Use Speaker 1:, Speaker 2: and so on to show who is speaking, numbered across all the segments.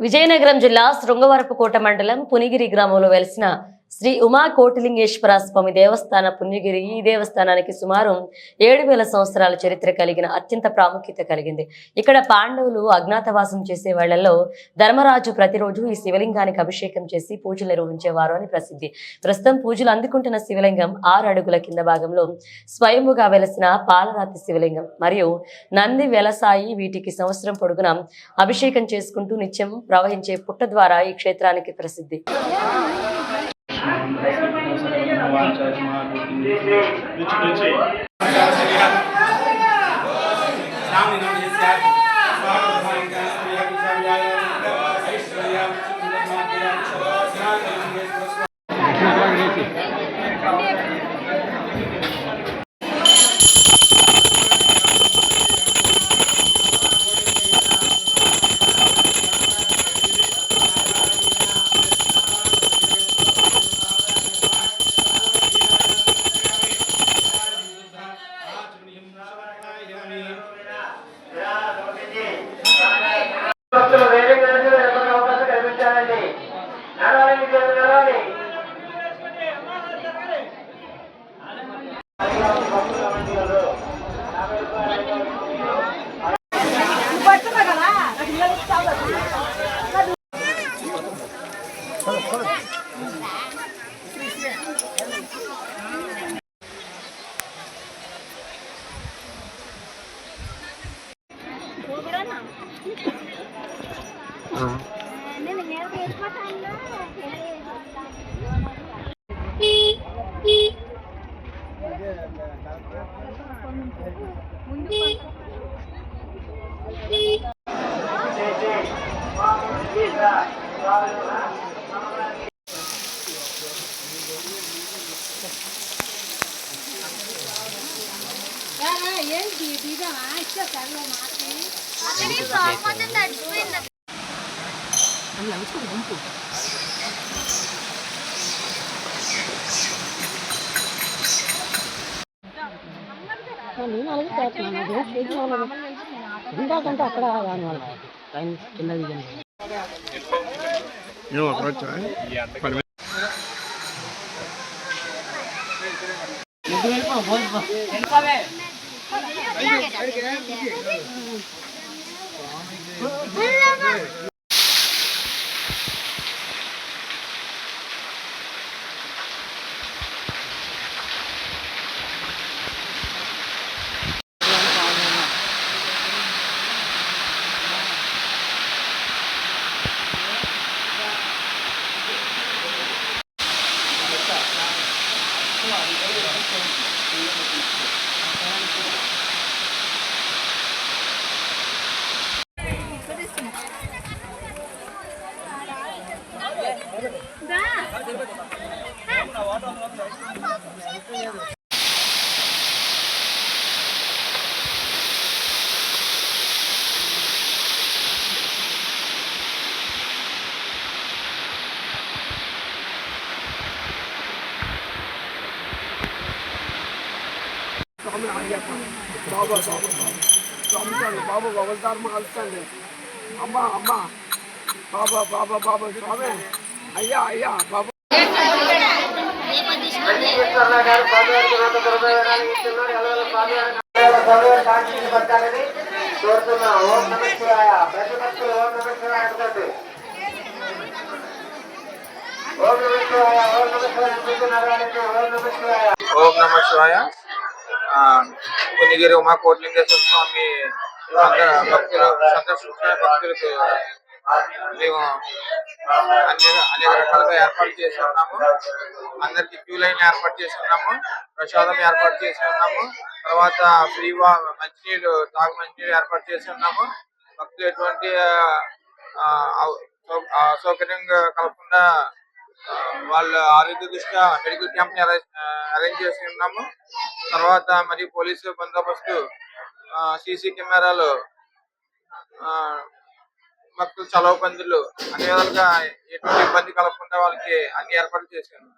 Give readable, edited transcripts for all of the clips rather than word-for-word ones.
Speaker 1: విజయనగరం జిల్లా శృంగవరపుకోట మండలం పునిగిరి గ్రామంలో వెలిసిన శ్రీ ఉమా కోటిలింగేశ్వర స్వామి దేవస్థాన పుణ్యగిరి ఈ దేవస్థానానికి సుమారు 7000 సంవత్సరాల చరిత్ర కలిగిన అత్యంత ప్రాముఖ్యత కలిగింది. ఇక్కడ పాండవులు అజ్ఞాతవాసం చేసే వేళల్లో ధర్మరాజు ప్రతిరోజు ఈ శివలింగానికి అభిషేకం చేసి పూజలు నిర్వహించేవారు అని ప్రసిద్ధి. ప్రస్తుతం పూజలు అందుకుంటున్న శివలింగం 6 అడుగుల కింద భాగంలో స్వయంభుగా వెలసిన పాలరాతి శివలింగం మరియు నంది వెలసాయి వీటికి సంవత్సరం పొడుగున అభిషేకం చేసుకుంటూ నిత్యం ప్రవహించే పుట్ట ద్వారా ఈ క్షేత్రానికి ప్రసిద్ధి. ఇందాకంటే అక్కడ కింద బాబు అవతారం కలుస్తాండి. అమ్మా అమ్మా బాబా బాబా బాబా స్వామి అయ్యా అయ్యా బాబా కోరుతున్నా. ఓం నమ శివాయ. ప్రతి భక్తులు ఓం నమ శివాయ అనుకోండి. ఓం నమ శివాయ. ఓం నమ శివాయ అనుకుంటున్నారు. ఓం నమ శివాయ.
Speaker 2: ఓం నమ శివాయ. పునిగిరి ఉమా కోటిలింగేశ్వర స్వామి భక్తులు సందర్శించిన భక్తులకు మేము అనేక రకాలుగా ఏర్పాటు చేసి ఉన్నాము. అందరికి క్యూ లైన్ ఏర్పాటు చేసి ఉన్నాము. ప్రసాదం ఏర్పాటు చేసి ఉన్నాము. తర్వాత ఫ్రీ మంచినీళ్ళు మంచినీళ్ళు ఏర్పాటు చేసి ఉన్నాము. భక్తులు ఎటువంటి అసౌకర్యంగా కలగకుండా వాళ్ళ ఆరోగ్య దృష్ట్యా మెడికల్ క్యాంప్ ని అరేంజ్ చేసి ఉన్నాము. తర్వాత మరి పోలీసు బందోబస్తు, సీసీ కెమెరాలు, భక్తులు చలవ పందులు అన్ని విధాలుగా ఎటువంటి ఇబ్బంది కలగకుండా వాళ్ళకి అన్ని ఏర్పాట్లు చేశాను.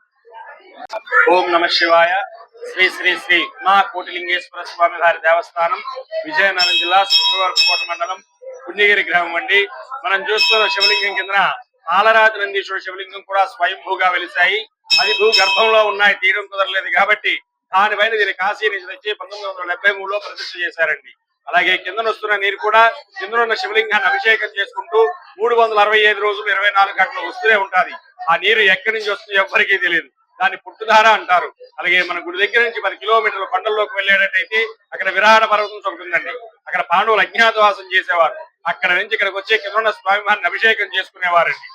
Speaker 3: ఓం నమ శివాయ. శ్రీ శ్రీ శ్రీ ఉమా కోటిలింగేశ్వర స్వామి వారి దేవస్థానం విజయనగరం జిల్లా శృంగవరపుకోట మండలం పుణ్యగిరి గ్రామం అండి. మనం చూస్తున్న శివలింగం కింద ఆలరాజు నందీశ్వర శివలింగం కూడా స్వయంభూగా వెలిశాయి. అది భూగర్భంలో ఉన్నాయి, తీయడం కుదరలేదు కాబట్టి దానిపైన దీన్ని కాశీ నుంచి తెచ్చి 1973లో ప్రతిష్ఠ చేశారండి. అలాగే కింద వస్తున్న నీరు కూడా కింద ఉన్న శివలింగాన్ని అభిషేకం చేసుకుంటూ 365 రోజులు 24 గంటలు వస్తూనే ఉంటది. ఆ నీరు ఎక్కడి నుంచి వస్తుందో ఎవ్వరికీ తెలియదు. దాన్ని పుట్టుధార అంటారు. అలాగే మన గుడి దగ్గర నుంచి 10 కిలోమీటర్ల కొండల్లోకి వెళ్ళేటట్టయితే అక్కడ విరాట పర్వతం ఒకటి. అక్కడ పాండవులు అజ్ఞాతవాసం చేసేవారు. అక్కడ నుంచి ఇక్కడికి వచ్చే కింద ఉన్న స్వామివారిని అభిషేకం చేసుకునేవారండి.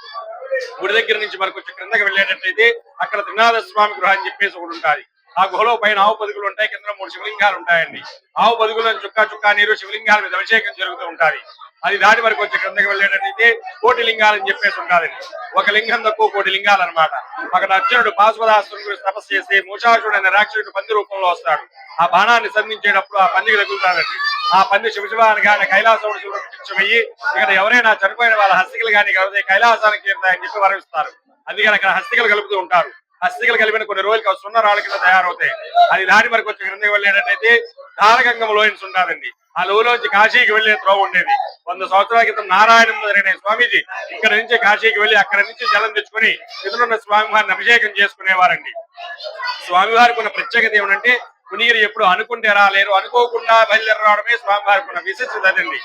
Speaker 3: గుడి దగ్గర నుంచి మనకు వచ్చి క్రిందకి వెళ్ళేటట్టయితే అక్కడ త్రినాథ స్వామి గృహం అని చెప్పేసి ఒకటి ఉంటుంది. ఆ గుహలో పైన ఆవు పదుగులు ఉంటాయి, కింద 3 శివలింగాలు ఉంటాయండి. ఆవు పదుగులు చుక్కా నీరు శివలింగాల మీద అభిషేకం జరుగుతూ ఉంటుంది. అది దాటి వరకు వచ్చి క్రిందకి వెళ్ళేటట్టయితే కోటి లింగాలు అని చెప్పేసి ఉంటుందండి. ఒక లింగం తక్కువ కోటి లింగాలు అనమాట. అక్కడ అర్జునుడు పాశుపదాస్త్రం గురించి తపస్సు చేసి మూషాసుడు అనే రాక్షసుడు పంది రూపంలో వస్తాడు. ఆ బాణాన్ని సంధించేటప్పుడు ఆ పందికి తగులుతాడండి. ఆ పంది శివశివాన్ని కానీ కైలాసం శివయ్యి ఇక్కడ ఎవరైనా చనిపోయిన వాళ్ళ హస్తికలు కానీ కలిపితే కైలాసానికి చేరుతాయని చెప్పి వరవిస్తారు. అందుకని అక్కడ హస్తికలు కలుపుతూ ఉంటారు. హస్తికలు కలిపిన కొన్ని రోజులకి సున్న రాళ్ళ కింద తయారవుతాయి. అది దాటి వరకు వచ్చి క్రిందకి వెళ్ళేటట్టయితే ధారగంగం లోయన్స్ ఉంటుందండి. ఆ లోయలోంచి కాశీకి వెళ్లే త్రోవ ఉండేది. 100 సంవత్సరాల క్రితం నారాయణ జరిగిన స్వామీజీ ఇక్కడ నుంచి కాశీకి వెళ్లి అక్కడ నుంచి జలం తెచ్చుకుని ఎదురున్న స్వామివారిని అభిషేకం చేసుకునేవారండి. స్వామివారికి ఉన్న ప్రత్యేకత ఏమంటే పునీరు ఎప్పుడు అనుకుంటే రాలేరు, అనుకోకుండా బయలుదేరి రావడమే స్వామివారికి ఉన్న విశిష్టత అండి.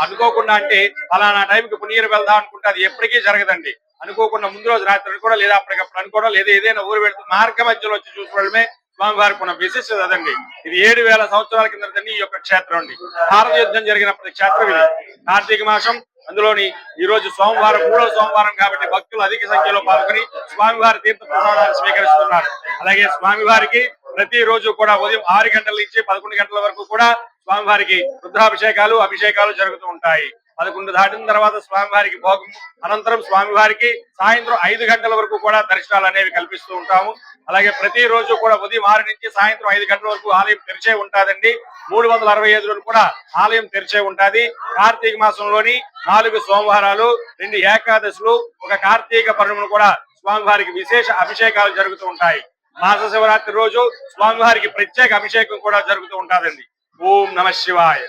Speaker 3: అనుకోకుండా అంటే అలానా టైంకి పునీరు వెళ్దాం అనుకుంటే అది ఎప్పటికీ జరగదండి. అనుకోకుండా ముందు రోజు రాత్రి కూడా లేదా అప్పటికప్పుడు అనుకోవడం లేదా ఏదైనా ఊరు వెళ్తూ మార్గ మధ్యలో వచ్చి చూసుకోవడమే స్వామివారికి ఉన్న విశిష్టత అదండి. ఇది 7000 సంవత్సరాల కింద ఈ యొక్క క్షేత్రం అండి. భారత యుద్ధం జరిగినప్పటి క్షేత్రం ఇది. కార్తీక మాసం, అందులోని ఈ రోజు సోమవారం 3వ సోమవారం కాబట్టి భక్తులు అధిక సంఖ్యలో పాల్గొని స్వామివారి తీర్థ ప్రసాదాలు స్వీకరిస్తున్నారు. అలాగే స్వామివారికి ప్రతి రోజు కూడా ఉదయం 6 గంటల నుంచి 11 గంటల వరకు కూడా స్వామివారికి రుద్రాభిషేకాలు అభిషేకాలు జరుగుతూ ఉంటాయి. 11 దాటిన తర్వాత స్వామివారికి భోగం, అనంతరం స్వామివారికి సాయంత్రం 5 గంటల వరకు కూడా దర్శనాలు అనేవి కల్పిస్తూ ఉంటాము. అలాగే ప్రతి రోజు కూడా ఉదయం 6 నుంచి సాయంత్రం 5 గంటల వరకు ఆలయం తెరిచే ఉంటుందండి. 365 రోజులు కూడా ఆలయం తెరిచే ఉంటుంది. కార్తీక మాసంలోని 4 సోమవారాలు, 2 ఏకాదశులు, ఒక కార్తీక పౌర్ణమిని కూడా స్వామివారికి విశేష అభిషేకాలు జరుగుతూ ఉంటాయి. మాస శివరాత్రి రోజు స్వామివారికి ప్రత్యేక అభిషేకం కూడా జరుగుతూ ఉంటుందండి. ఓం నమః శివాయ.